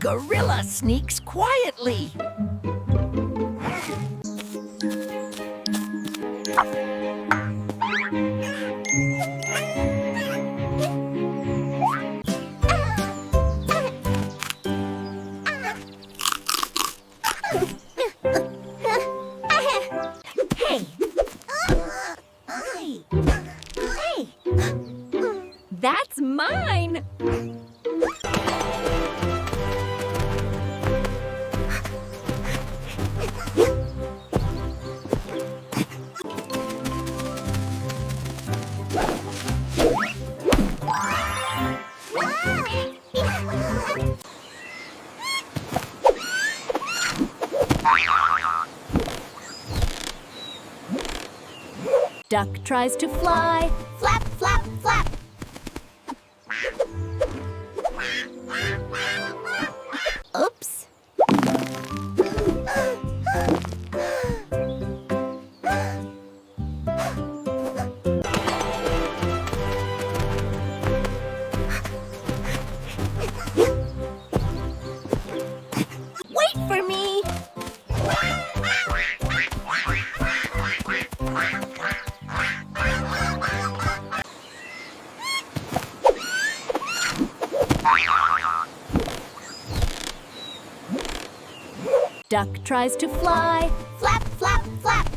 gorilla sneaks quietly. Hey! Hey! That's mine! Duck tries to fly. Flap, flap, flap. Oops! Wait for me. Duck tries to fly. Flap, flap, flap.